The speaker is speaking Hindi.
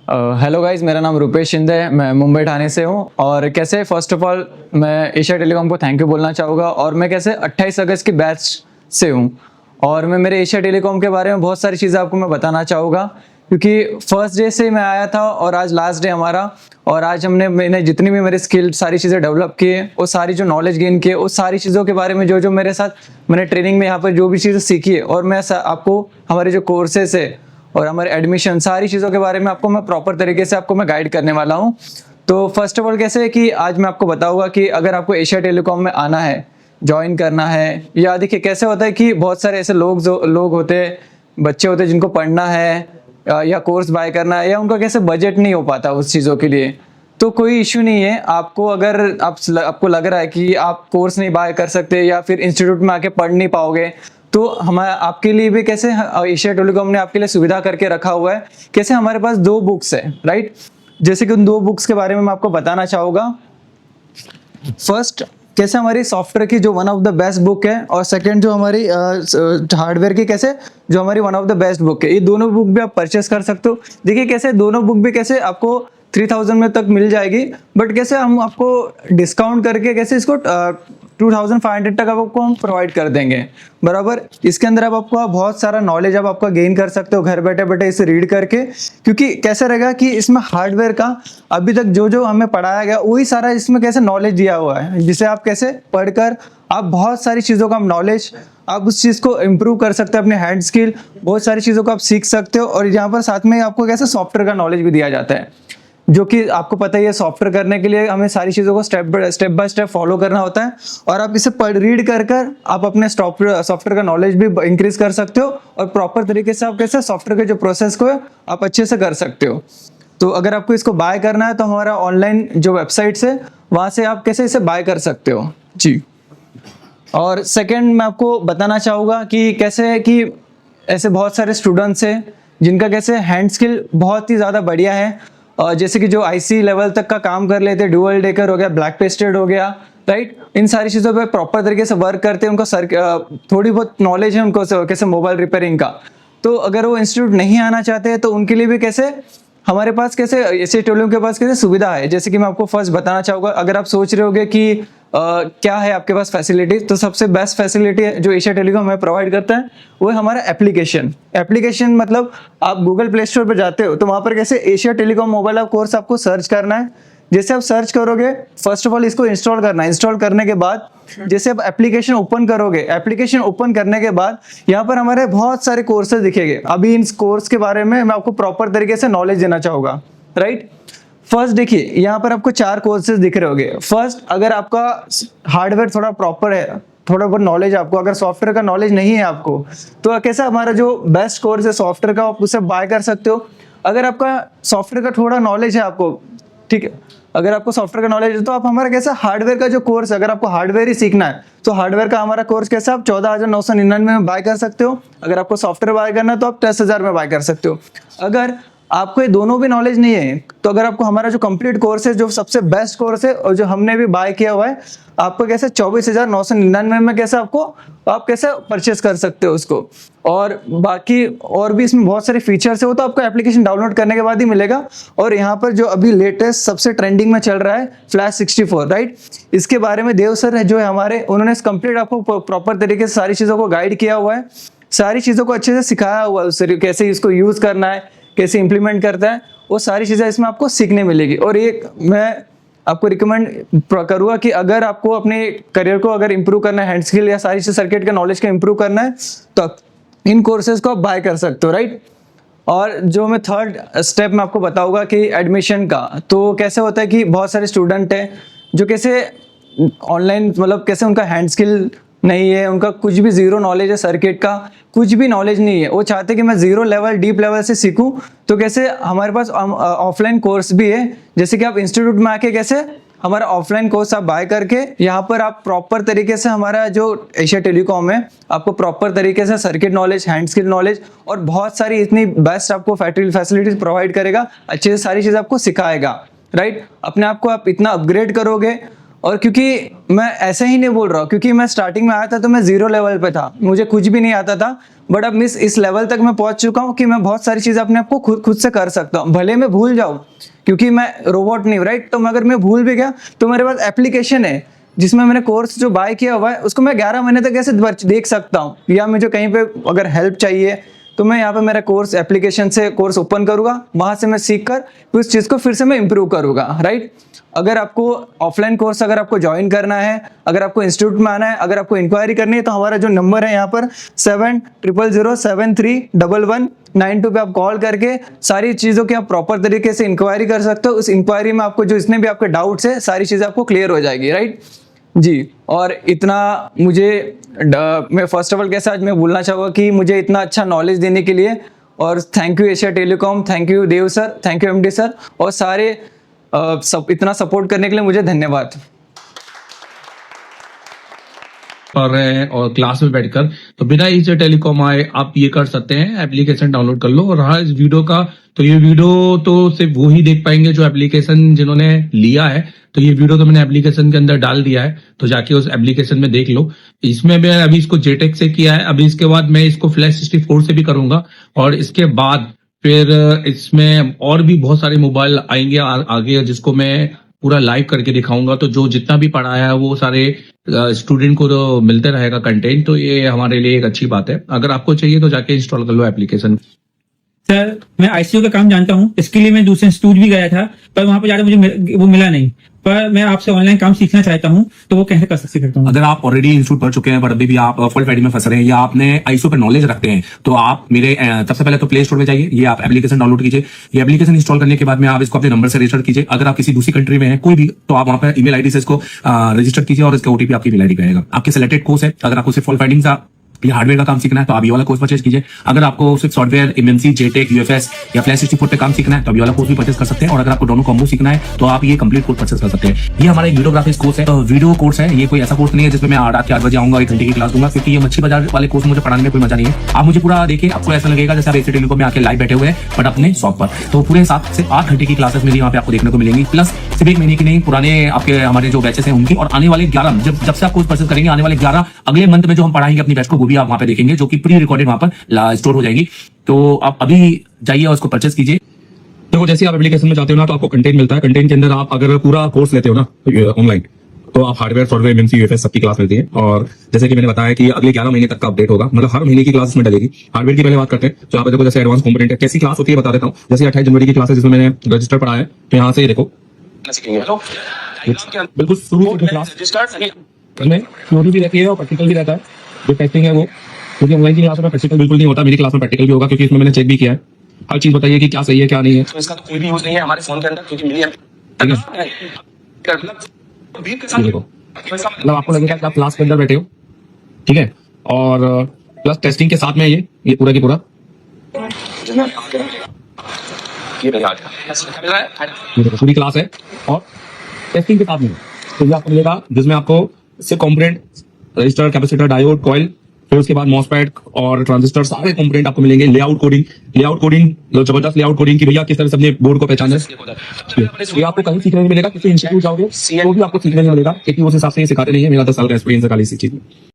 हेलो गाइज, मेरा नाम रुपेश शिंदे है। मैं मुंबई ठाणे से हूँ। और कैसे फर्स्ट ऑफ ऑल मैं एशिया टेलीकॉम को थैंक यू बोलना चाहूँगा। और मैं कैसे 28 अगस्त की बैच से हूँ और मैं मेरे एशिया टेलीकॉम के बारे में बहुत सारी चीज़ें आपको मैं बताना चाहूँगा, क्योंकि फर्स्ट डे से मैं आया था और आज लास्ट डे हमारा। और आज मैंने जितनी भी मेरी स्किल सारी चीज़ें डेवलप की है, वो सारी जो नॉलेज गेन की है, उस सारी चीज़ों के बारे में जो जो मेरे साथ मैंने ट्रेनिंग में यहाँ पर जो भी चीज़ें सीखी है, और मैं आपको हमारे जो कोर्सेस है और हमारे एडमिशन सारी चीज़ों के बारे में आपको मैं प्रॉपर तरीके से आपको मैं गाइड करने वाला हूँ। तो फर्स्ट ऑफ ऑल कैसे है कि आज मैं आपको बताऊंगा कि अगर आपको एशिया टेलीकॉम में आना है, ज्वाइन करना है, या देखिए कैसे होता है कि बहुत सारे ऐसे लोग होते हैं, बच्चे होते हैं जिनको पढ़ना है या कोर्स बाय करना है, या उनका कैसे बजट नहीं हो पाता उस चीज़ों के लिए। तो कोई इश्यू नहीं है। आपको अगर आपको लग रहा है कि आप कोर्स नहीं बाय कर सकते या फिर इंस्टीट्यूट में आके पढ़ नहीं पाओगे, तो हमारे आपके लिए भी कैसे एशिया टेलीकॉम ने आपके लिए सुविधा करके रखा हुआ है। कैसे हमारे पास 2 बुक्स है, राइट। जैसे कि उन 2 बुक्स के बारे में मैं आपको बताना चाहूँगा। फर्स्ट कैसे हमारी सॉफ्टवेयर की जो one of the best book है, और सेकंड जो हमारी हार्डवेयर की कैसे जो हमारी one of the best book है। ये दोनों बुक भी आप परचेस कर सकते हो। देखिए कैसे दोनों बुक भी कैसे आपको 3000 में तक मिल जाएगी, बट कैसे हम आपको डिस्काउंट करके कैसे इसको 2500 तक आपको हम प्रोवाइड कर देंगे, बराबर। इसके अंदर अब आपको बहुत सारा नॉलेज अब आपका गेन कर सकते हो घर बैठे बैठे इसे रीड करके। क्योंकि कैसे रहेगा कि इसमें हार्डवेयर का अभी तक जो जो हमें पढ़ाया गया वही सारा इसमें कैसे नॉलेज दिया हुआ है, जिसे आप कैसे पढ़कर आप बहुत सारी चीज़ों का नॉलेज आप उस चीज़ को इम्प्रूव कर सकते हैं, अपने हैंड स्किल बहुत सारी चीज़ों को आप सीख सकते हो। और यहाँ पर साथ में आपको कैसे सॉफ्टवेयर का नॉलेज भी दिया जाता है, जो कि आपको पता ही है सॉफ्टवेयर करने के लिए हमें सारी चीज़ों को स्टेप बाय स्टेप फॉलो करना होता है। और आप इसे रीड कर आप अपने सॉफ्टवेयर का नॉलेज भी इंक्रीज कर सकते हो, और प्रॉपर तरीके से आप कैसे सॉफ्टवेयर के जो प्रोसेस को आप अच्छे से कर सकते हो। तो अगर आपको इसको बाय करना है तो हमारा ऑनलाइन जो वेबसाइट्स है वहाँ से आप कैसे इसे बाय कर सकते हो जी। और सेकेंड मैं आपको बताना चाहूँगा कि कैसे कि ऐसे बहुत सारे स्टूडेंट्स हैं जिनका कैसे हैंड स्किल बहुत ही ज़्यादा बढ़िया है, जैसे कि जो आईसी लेवल तक का काम कर लेते हैं, ड्यूअल डेकर हो गया, ब्लैक पेस्टेड हो गया, राइट। इन सारी चीज़ों पे प्रॉपर तरीके से वर्क करते हैं, उनको थोड़ी बहुत नॉलेज है उनको कैसे मोबाइल रिपेयरिंग का। तो अगर वो इंस्टीट्यूट नहीं आना चाहते हैं तो उनके लिए भी कैसे हमारे पास कैसे एशिया टेलीकॉम के पास कैसे सुविधा है। जैसे कि मैं आपको फर्स्ट बताना चाहूँगा, अगर आप सोच रहे होगे कि क्या है आपके पास फैसिलिटी, तो सबसे बेस्ट फैसिलिटी जो एशिया टेलीकॉम हमें प्रोवाइड करता है वो है हमारा एप्लीकेशन। मतलब आप गूगल प्ले स्टोर पर जाते हो तो वहाँ पर कैसे Asia telecom mobile app course आपको सर्च करना है। जैसे आप सर्च करोगे, फर्स्ट ऑफ ऑल इसको इंस्टॉल करना है। इंस्टॉल करने के बाद जैसे आप एप्लीकेशन ओपन करोगे, एप्लीकेशन ओपन करने के बाद यहाँ पर हमारे बहुत सारे कोर्सेज दिखेंगे। अभी इन कोर्स के बारे में मैं आपको प्रॉपर तरीके से नॉलेज देना चाहूँगा, राइट। फर्स्ट देखिए यहाँ पर आपको 4 कोर्सेज दिख रहे होंगे। फर्स्ट, अगर आपका हार्डवेयर थोड़ा प्रॉपर है, थोड़ा बहुत नॉलेज आपको, अगर सॉफ्टवेयर का नॉलेज नहीं है आपको, तो कैसा हमारा जो बेस्ट कोर्स है सॉफ्टवेयर का, आप उसे बाय कर सकते हो। अगर आपका सॉफ्टवेयर का थोड़ा नॉलेज है आपको, ठीक है, अगर आपको सॉफ्टवेयर का नॉलेज है तो आप हमारा कैसा हार्डवेयर का जो कोर्स है, अगर आपको हार्डवेयर ही सीखना है तो हार्डवेयर का हमारा कोर्स कैसा आप 14,999 में बाय कर सकते हो। अगर आपको सॉफ्टवेयर बाय करना है तो आप 10,000 में बाय कर सकते हो। अगर आपको ये दोनों भी नॉलेज नहीं है तो अगर आपको हमारा जो कंप्लीट कोर्स है, जो सबसे बेस्ट कोर्स है और जो हमने भी बाय किया हुआ है, आपको कैसे 24,999 में कैसे आप कैसे परचेस कर सकते हो उसको। और बाकी और भी इसमें बहुत सारे फीचर्स है, वो तो आपको एप्लीकेशन डाउनलोड करने के बाद ही मिलेगा। और यहाँ पर जो अभी लेटेस्ट सबसे ट्रेंडिंग में चल रहा है फ्लैश 64, राइट। इसके बारे में देव सर है जो है हमारे, उन्होंने कंप्लीट आपको प्रॉपर तरीके से सारी चीज़ों को गाइड किया हुआ है, सारी चीज़ों को अच्छे से सिखाया हुआ है उससे, कैसे इसको यूज़ करना है, कैसे इंप्लीमेंट करता है, वो सारी चीज़ें इसमें आपको सीखने मिलेगी। और एक मैं आपको रिकमेंड करूँगा कि अगर आपको अपने करियर को अगर इंप्रूव करना है, हैंड स्किल या सारी चीज़ सर्किट का नॉलेज का इंप्रूव करना है, तो इन कोर्सेज को आप बाय कर सकते हो, राइट। और जो मैं थर्ड स्टेप में आपको बताऊंगा कि एडमिशन का, तो कैसे होता है कि बहुत सारे स्टूडेंट हैं जो कैसे ऑनलाइन मतलब कैसे उनका हैंड स्किल नहीं है, उनका कुछ भी जीरो नॉलेज है, सर्किट का कुछ भी नॉलेज नहीं है, वो चाहते कि मैं जीरो लेवल डीप लेवल से सीखूं। तो कैसे हमारे पास ऑफलाइन कोर्स भी है, जैसे कि आप इंस्टीट्यूट में आके कैसे हमारा ऑफलाइन कोर्स आप बाय करके यहाँ पर आप प्रॉपर तरीके से हमारा जो एशिया टेलीकॉम है आपको प्रॉपर तरीके से circuit knowledge, hand skill knowledge और बहुत सारी इतनी बेस्ट आपको फैसिलिटीज प्रोवाइड करेगा, अच्छे से सारी चीज़ आपको सिखाएगा, राइट। अपने आप को आप इतना अपग्रेड करोगे और क्योंकि मैं ऐसे ही नहीं बोल रहा हूँ, क्योंकि मैं स्टार्टिंग में आया था तो मैं 0 लेवल पे था, मुझे कुछ भी नहीं आता था, बट अब मिस इस लेवल तक मैं पहुंच चुका हूँ कि मैं बहुत सारी चीज़ें अपने आप को खुद से कर सकता हूँ, भले मैं भूल जाऊँ क्योंकि मैं रोबोट नहीं हूँ, राइट। तो अगर मैं भूल भी गया तो मेरे पास एप्लीकेशन है जिसमें मैंने कोर्स जो बाय किया हुआ है उसको मैं 11 महीने तक ऐसे देख सकता हूँ, या मुझे कहीं पे अगर हेल्प चाहिए तो मैं यहाँ पे मेरा कोर्स एप्लीकेशन से कोर्स ओपन करूँगा, वहाँ से मैं सीख कर उस चीज़ को फिर से मैं इम्प्रूव करूँगा, राइट। अगर आपको ऑफलाइन कोर्स अगर आपको ज्वाइन करना है, अगर आपको इंस्टीट्यूट में आना है, अगर आपको इंक्वायरी करनी है, तो हमारा जो नंबर है यहाँ पर 7007311192 पे आप कॉल करके सारी चीज़ों की आप प्रॉपर तरीके से इंक्वायरी कर सकते हो। उस इंक्वायरी में आपको जो जितने भी आपके डाउट्स है सारी चीज़ें आपको क्लियर हो जाएगी, राइट जी। और इतना मुझे मैं फर्स्ट ऑफ ऑल कैसे आज मैं बोलना चाहूँगा कि मुझे इतना अच्छा नॉलेज देने के लिए, और thank you Asia Telecom, thank you Dev sir, thank you MD sir, और सारे इतना सपोर्ट करने के लिए मुझे धन्यवाद। कर रहे हैं और क्लास में बैठकर, तो बिना एशिया टेलीकॉम आए आप ये कर सकते हैं, एप्लीकेशन डाउनलोड कर लो। और रहा इस वीडियो का, तो ये वीडियो तो सिर्फ वो ही देख पाएंगे जो एप्लीकेशन जिन्होंने लिया है, तो ये वीडियो तो मैंने एप्लीकेशन के अंदर डाल दिया है, तो जाके उस एप्लीकेशन में देख लो। इसमें मैं अभी इसको जेटेक से किया है, अभी इसके बाद मैं इसको फ्लैश 64 से भी करूंगा, और इसके बाद फिर इसमें और भी बहुत सारे मोबाइल आएंगे आगे, जिसको मैं पूरा लाइव करके दिखाऊंगा। तो जो जितना भी पढ़ाया है वो सारे स्टूडेंट को तो मिलते रहेगा कंटेंट, तो ये हमारे लिए एक अच्छी बात है। अगर आपको चाहिए तो जाके इंस्टॉल कर लो एप्लीकेशन। सर मैं आईसीयू का काम जानता हूँ, इसके लिए मैं दूसरे इंस्टीट्यूट भी गया था, पर वहां पर ज्यादा मुझे वो मिला नहीं। पर मैं आपसे ऑनलाइन काम सीखना चाहता हूँ, तो वो कैसे कर सकता हूँ? अगर आप ऑलरेडी इंस्टीट्यूट पढ़ चुके हैं पर अभी भी आप फुल फाइटिंग में फंस रहे हैं, या आपने आईसीयू पर नॉलेज रखते हैं, तो आप मेरे सबसे पहले तो प्ले स्टोर में जाइए, ये आप एप्लीकेशन डाउनलोड कीजिए। ये एप्लीकेशन इंस्टॉल करने के बाद में आप इसको अपने नंबर से रजिस्टर कीजिए। अगर आप किसी दूसरी कंट्री में हैं कोई भी, तो आप वहां पर ईमेल आईडी से इसको रजिस्टर कीजिए, और इसका ओटीपी आपकी ईमेल आईडी पे आएगा। आपके सिलेक्टेड कोर्स है, अगर आपको सिर्फ फुल फाइटिंग का या हार्डवेयर का काम सीखना है तो आप ये वाला कोर्स परचेज कीजिए। अगर आपको सिर्फ सॉफ्टवेयर, एमएनसी, जेटेक, यूएफएस या फ्लैश 64 पे काम सीखना है तो ये वाला कोर्स भी परचेज कर सकते हैं। और अगर आपको दोनों कॉम्बो सीखना है तो आप ये कंप्लीट कोर्स परचेज कर सकते हैं। ये हमारा एक वीडियोग्राफिक्स कोर्स है, तो वीडियो कोर्स है, ये कोई ऐसा कोर्स नहीं है जिसमें मैं रात के 8 बजे आऊंगा 1 घंटे की क्लास दूंगा, क्योंकि ये मच्छी बाजार वाले कोर्स मुझे पढ़ाने में कोई मजा नहीं है। आप मुझे पूरा देखिए, आपको ऐसा लगेगा जैसे आप एशिया टेलीकॉम में आके लाइव बैठे हुए हैं, बट अपने शॉप पर। तो पूरे 7 से 8 घंटे की क्लासेस मेरी वहाँ पे आपको देखने को मिलेंगी, प्लस सिर्फ 1 महीने की नहीं, पुराने आपके हमारे जो बैचेस हैं उनकी, और आने वाले 11 जब से आप कोर्स परचेज करेंगे, आने वाले 11 अगले मंथ में जो हम पढ़ाएंगे अपनी बैच को, वो भी आप वहाँ पे देखेंगे, जो कि प्री रिकॉर्डेड वहाँ पर स्टोर हो जाएगी। तो आप अभी जाइए और उसको परचेज कीजिए। देखो जैसे आप एप्लीकेशन में जाते हो ना, तो आपको कंटेंट मिलता है। कंटेंट के अंदर आप अगर पूरा कोर्स लेते हो ना ऑनलाइन, तो आप हार्डवेयर, सॉफ्टवेयर, एमएनसी, यूएफएस सबकी क्लास मिलती है। और जैसे कि मैंने बताया कि अगले 11 महीने तक का अपडेट होगा, मतलब हर महीने की क्लास में डलेगी। हार्डवेयर की पहले बात करते हैं, तो यहाँ पे देखो जैसे एडवांस कंपोनेंट है, कैसी क्लास होती है बता देता हूँ। जैसे 28 जनवरी की क्लास है जिसमें मैंने रजिस्टर पढ़ा है, तो यहाँ से देखो बिल्कुल शुरू की क्लास में थ्योरी भी रहती है और प्रैक्टिकल भी रहता है। जो टेस्टिंग है वो, क्योंकि ऑनलाइन की क्लास में प्रैक्टिकल बिल्कुल नहीं होता, मेरी क्लास में प्रैक्टिकल भी होगा, क्योंकि इसमें मैंने चेक भी किया है। हर चीज बताइए कि क्या सही है क्या नहीं है। तो इसका तो कोई भी यूज नहीं है हमारे फोन के अंदर, क्योंकि मेरी देखो मतलब आपको लगेगा कि आप क्लास के अंदर बैठे हो, ठीक है, और प्लस टेस्टिंग के साथ में ये पूरा की पूरा ये देखो पूरी क्लास है और टेस्टिंग के साथ में, तो ये आपको मिलेगा जिसमें आपको सिर्फ component, register, capacitor, diode, coil, फिर उसके बाद मॉसफेट और ट्रांजिस्टर, सारे कंपोनेंट आपको मिलेंगे। लेआउट कोडिंग जबरदस्त लेआउट कोडिंग की भैया किस तरह से अपने बोर्ड को पहचाना है, ये आपको कहीं सीखने नहीं मिलेगा। किसी इंस्टीट्यूट जाओगे तो भी आपको सीखने नहीं मिलेगा, क्योंकि उस हिसाब से ये सिखाते नहीं है। मेरा 10 साल का एक्सपीरियंस है खाली इसी चीज में।